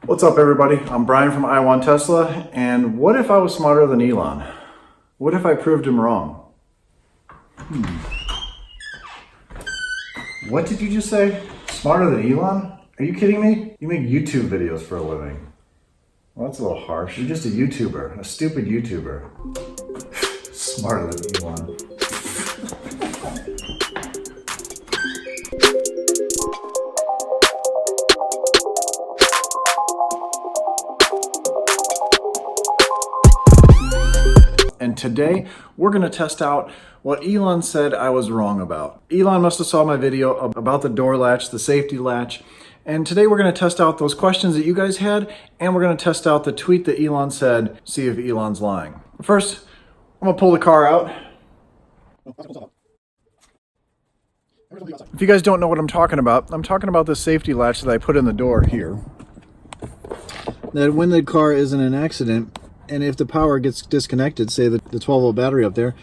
What's up, everybody? I'm Brian from I Want Tesla, and what if I was smarter than Elon? What if I proved him wrong? What did you just say? Smarter than Elon? Are you kidding me? You make YouTube videos for a living. Well, that's a little harsh. You're just a YouTuber, a stupid YouTuber. Smarter than Elon. And today, we're going to test out what Elon said I was wrong about. Elon must have saw my video about the door latch, the safety latch. And today we're going to test out those questions that you guys had, and we're going to test out the tweet that Elon said, see if Elon's lying. First, I'm going to pull the car out. If you guys don't know what I'm talking about the safety latch that I put in the door here. That when the car is in an accident, and if the power gets disconnected, say the 12-volt battery up there,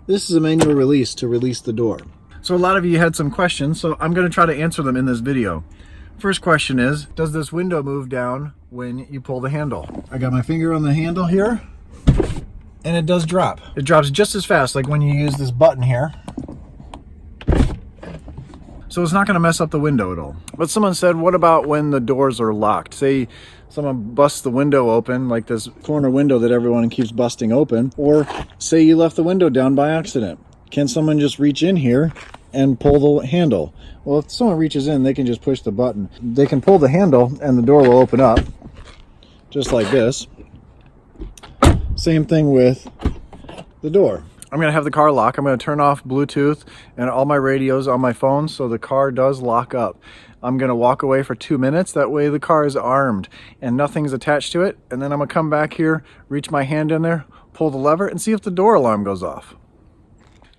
this is a manual release to release the door. So a lot of you had some questions, so I'm going to try to answer them in this video. First question is, does this window move down when you pull the handle? I got my finger on the handle here, and it does drop. It drops just as fast like when you use this button here. So it's not going to mess up the window at all. But someone said, what about when the doors are locked? Say someone busts the window open, like this corner window that everyone keeps busting open, or say you left the window down by accident. Can someone just reach in here and pull the handle? Well, if someone reaches in, they can just push the button. They can pull the handle and the door will open up, just like this. Same thing with the door. I'm going to have the car lock. I'm going to turn off Bluetooth and all my radios on my phone so the car does lock up. I'm going to walk away for 2 minutes. That way the car is armed and nothing's attached to it. And then I'm going to come back here, reach my hand in there, pull the lever, and see if the door alarm goes off.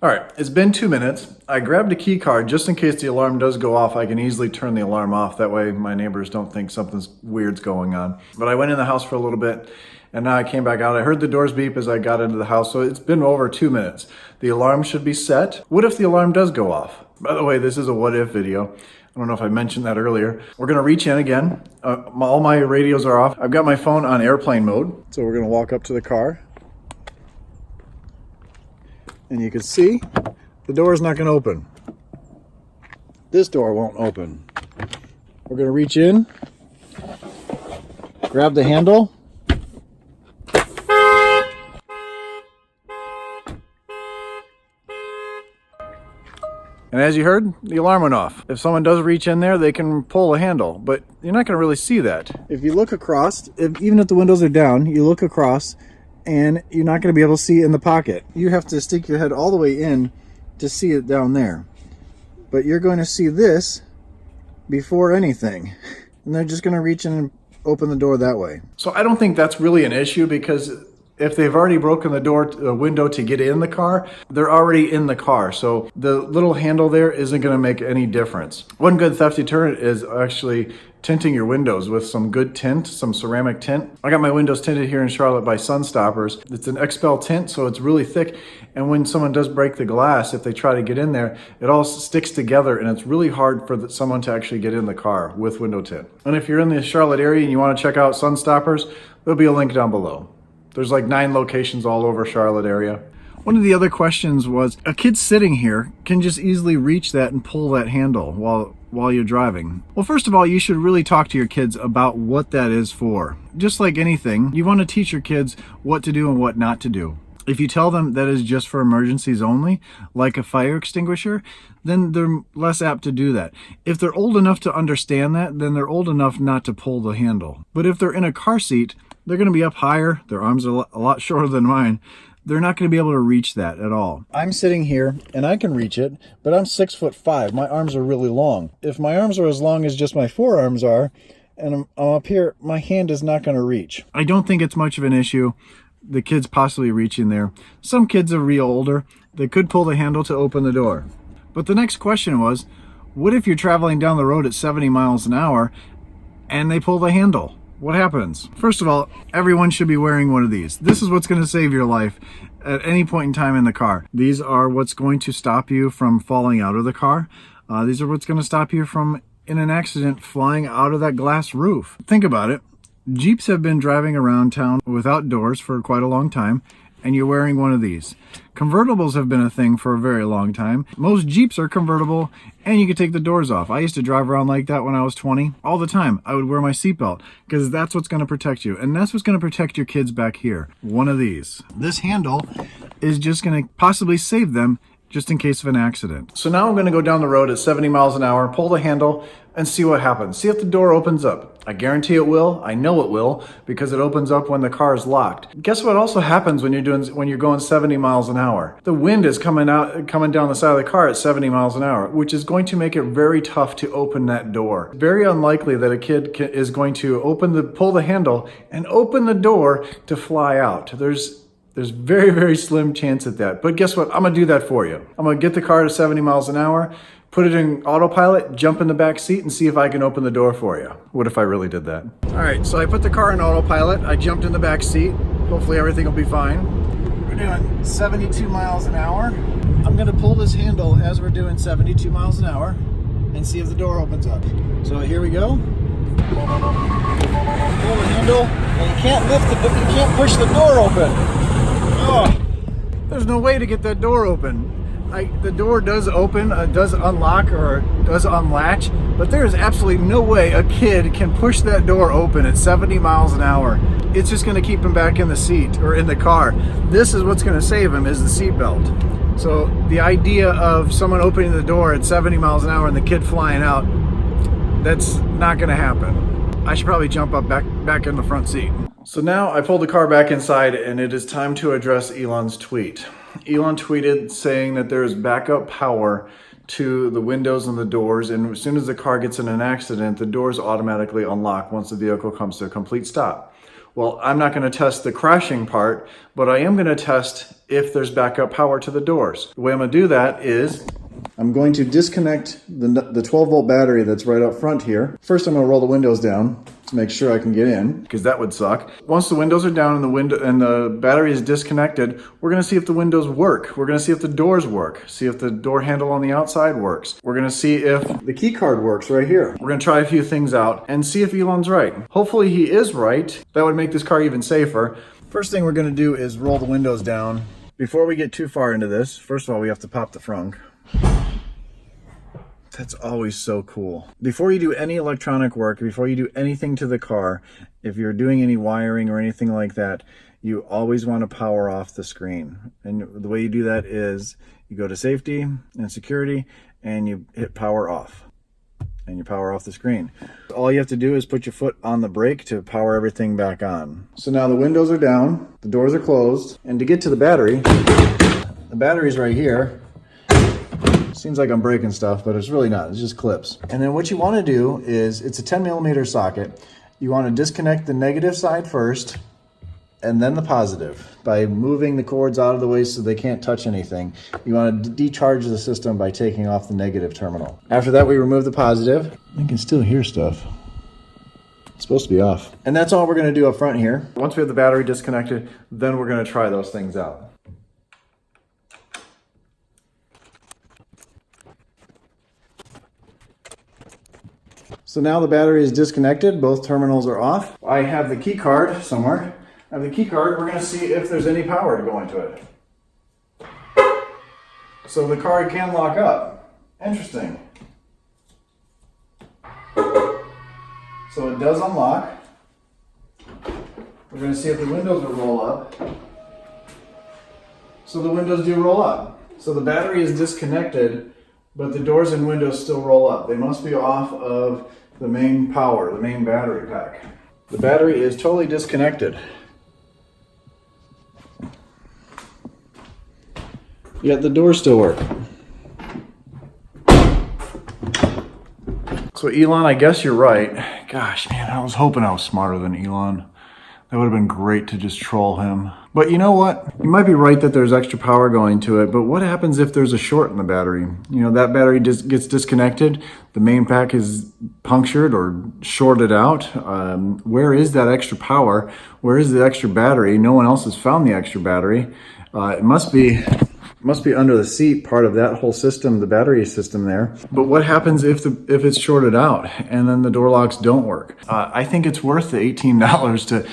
All right, it's been 2 minutes. I grabbed a key card just in case the alarm does go off. I can easily turn the alarm off. That way my neighbors don't think something's weird's going on. But I went in the house for a little bit, and now I came back out. I heard the doors beep as I got into the house, so it's been over 2 minutes. The alarm should be set. What if the alarm does go off? By the way, this is a what if video. I don't know if I mentioned that earlier. We're gonna reach in again. All my radios are off. I've got my phone on airplane mode. So we're gonna walk up to the car. And you can see the door is not gonna open. This door won't open. We're gonna reach in, grab the handle, and as you heard, the alarm went off. If someone does reach in there, they can pull the handle, but you're not gonna really see that. If you look across, even if the windows are down, you look across and you're not gonna be able to see it in the pocket. You have to stick your head all the way in to see it down there. But you're going to see this before anything. And they're just gonna reach in and open the door that way. So I don't think that's really an issue, because if they've already broken the window to get in the car, they're already in the car. So the little handle there isn't going to make any difference. One good theft deterrent is actually tinting your windows with some good tint, some ceramic tint. I got my windows tinted here in Charlotte by Sun Stoppers. It's an XPEL tint, so it's really thick. And when someone does break the glass, if they try to get in there, it all sticks together, and it's really hard for someone to actually get in the car with window tint. And if you're in the Charlotte area and you want to check out Sun Stoppers, there'll be a link down below. There's like 9 locations all over Charlotte area. One of the other questions was, a kid sitting here can just easily reach that and pull that handle while you're driving. Well, first of all, you should really talk to your kids about what that is for. Just like anything, you want to teach your kids what to do and what not to do. If you tell them that is just for emergencies only, like a fire extinguisher, then they're less apt to do that. If they're old enough to understand that, then they're old enough not to pull the handle. But if they're in a car seat, they're going to be up higher. Their arms are a lot shorter than mine. They're not going to be able to reach that at all. I'm sitting here and I can reach it, but I'm 6'5". My arms are really long. If my arms are as long as just my forearms are, and I'm up here, my hand is not going to reach. I don't think it's much of an issue, the kids possibly reaching there. Some kids are real older. They could pull the handle to open the door. But the next question was, what if you're traveling down the road at 70 miles an hour and they pull the handle? What happens? First of all, everyone should be wearing one of these. This is what's going to save your life at any point in time in the car. These are what's going to stop you from falling out of the car. These are what's going to stop you from, in an accident, flying out of that glass roof. Think about it. Jeeps have been driving around town without doors for quite a long time, and you're wearing one of these. Convertibles have been a thing for a very long time. Most Jeeps are convertible, and you can take the doors off. I used to drive around like that when I was 20. All the time, I would wear my seatbelt, because that's what's going to protect you, and that's what's going to protect your kids back here. One of these. This handle is just going to possibly save them just in case of an accident. So now I'm going to go down the road at 70 miles an hour, pull the handle, and see what happens. See if the door opens up. I guarantee it will. I know it will, because it opens up when the car is locked. Guess what also happens when you're going 70 miles an hour? The wind is coming down the side of the car at 70 miles an hour, which is going to make it very tough to open that door. Very unlikely that a kid is going to pull the handle and open the door to fly out. There's very, very slim chance at that. But guess what? I'm gonna do that for you. I'm gonna get the car to 70 miles an hour, put it in autopilot, jump in the back seat, and see if I can open the door for you. What if I really did that? All right, so I put the car in autopilot. I jumped in the back seat. Hopefully everything will be fine. We're doing 72 miles an hour. I'm gonna pull this handle as we're doing 72 miles an hour and see if the door opens up. So here we go. Pull the handle, and you can't push the door open. Oh, there's no way to get that door open. The door does open, does unlock, or does unlatch, but there is absolutely no way a kid can push that door open at 70 miles an hour. It's just going to keep him back in the seat or in the car. This is what's going to save him, is the seatbelt. So the idea of someone opening the door at 70 miles an hour and the kid flying out, that's not going to happen. I should probably jump up back in the front seat. So now I pulled the car back inside, and it is time to address Elon's tweet. Elon tweeted saying that there is backup power to the windows and the doors, and as soon as the car gets in an accident, the doors automatically unlock once the vehicle comes to a complete stop. Well, I'm not going to test the crashing part, but I am going to test if there's backup power to the doors. The way I'm going to do that is I'm going to disconnect the 12-volt battery that's right up front here. First, I'm going to roll the windows down to make sure I can get in, because that would suck. Once the windows are down and the battery is disconnected, we're going to see if the windows work. We're going to see if the doors work. See if the door handle on the outside works. We're going to see if the key card works right here. We're going to try a few things out and see if Elon's right. Hopefully he is right. That would make this car even safer. First thing we're going to do is roll the windows down. Before we get too far into this, first of all, we have to pop the frunk. That's always so cool. Before you do any electronic work, before you do anything to the car, if you're doing any wiring or anything like that, you always want to power off the screen. And the way you do that is you go to safety and security and you hit power off. And you power off the screen. All you have to do is put your foot on the brake to power everything back on. So now the windows are down, the doors are closed, and to get to the battery's right here. Seems like I'm breaking stuff, but it's really not. It's just clips. And then what you want to do is, it's a 10mm socket. You want to disconnect the negative side first, and then the positive by moving the cords out of the way so they can't touch anything. You want to decharge the system by taking off the negative terminal. After that, we remove the positive. You can still hear stuff. It's supposed to be off. And that's all we're going to do up front here. Once we have the battery disconnected, then we're going to try those things out. So now the battery is disconnected, both terminals are off. I have the key card somewhere. I have the key card, we're gonna see if there's any power to go into it. So the card can lock up. Interesting. So it does unlock. We're gonna see if the windows will roll up. So the windows do roll up. So the battery is disconnected, but the doors and windows still roll up. They must be off of the main power, the main battery pack. The battery is totally disconnected. Yet the doors still work. So Elon, I guess you're right. Gosh, man, I was hoping I was smarter than Elon. That would have been great to just troll him. But you know what? You might be right that there's extra power going to it, but what happens if there's a short in the battery? You know, that battery just gets disconnected, the main pack is punctured or shorted out. Where is that extra power? Where is the extra battery? No one else has found the extra battery. It must be Must be under the seat, part of that whole system, the battery system there. But what happens if it's shorted out and then the door locks don't work? I think it's worth the $18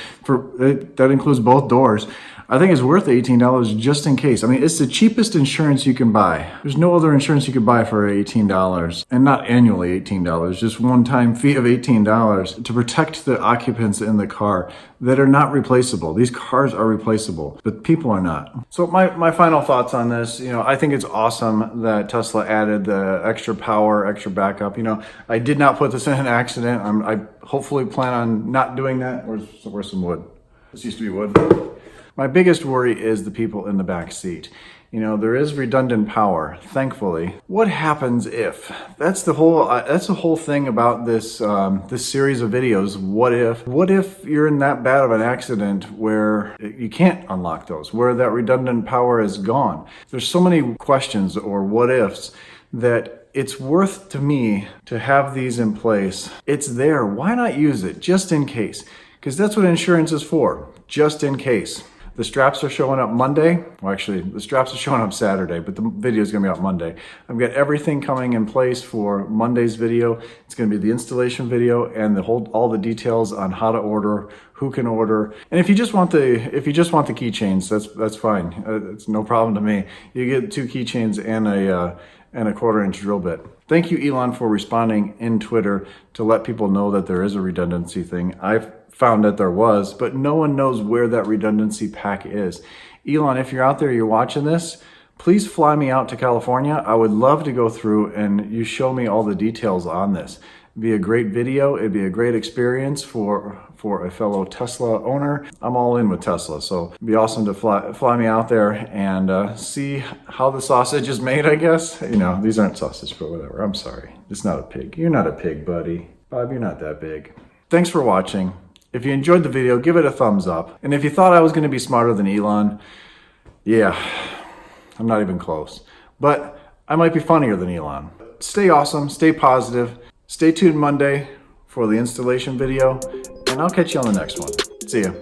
that includes both doors. I think it's worth the $18 just in case. I mean, it's the cheapest insurance you can buy. There's no other insurance you could buy for $18, and not annually $18, just one-time fee of $18 to protect the occupants in the car that are not replaceable. These cars are replaceable, but people are not. So my final thoughts on this, I think it's awesome that Tesla added the extra power, extra backup. I did not put this in an accident. I hopefully plan on not doing that. Where's some wood? This used to be wood. My biggest worry is the people in the back seat. There is redundant power, thankfully. What happens if? That's the whole thing about this series of videos. What if you're in that bad of an accident where you can't unlock those, where that redundant power is gone? There's so many questions or what ifs that it's worth to me to have these in place. It's there. Why not use it just in case? Because that's what insurance is for, just in case. The straps are showing up Monday. Well, actually, the straps are showing up Saturday, but the video is going to be out Monday. I've got everything coming in place for Monday's video. It's going to be the installation video and all the details on how to order, who can order. And if you just want the keychains, that's fine. It's no problem to me. You get 2 keychains and a 1/4-inch drill bit. Thank you, Elon, for responding in Twitter to let people know that there is a redundancy thing. I've found that there was, but no one knows where that redundancy pack is. Elon, if you're out there, you're watching this, please fly me out to California. I would love to go through and you show me all the details on this. It'd be a great video. It'd be a great experience for a fellow Tesla owner. I'm all in with Tesla, so it'd be awesome to fly me out there and see how the sausage is made, I guess. These aren't sausage, but whatever. I'm sorry. It's not a pig. You're not a pig, buddy. Bob, you're not that big. Thanks for watching. If you enjoyed the video, give it a thumbs up. And if you thought I was going to be smarter than Elon, yeah, I'm not even close. But I might be funnier than Elon. Stay awesome, stay positive. Stay tuned Monday for the installation video, and I'll catch you on the next one. See ya.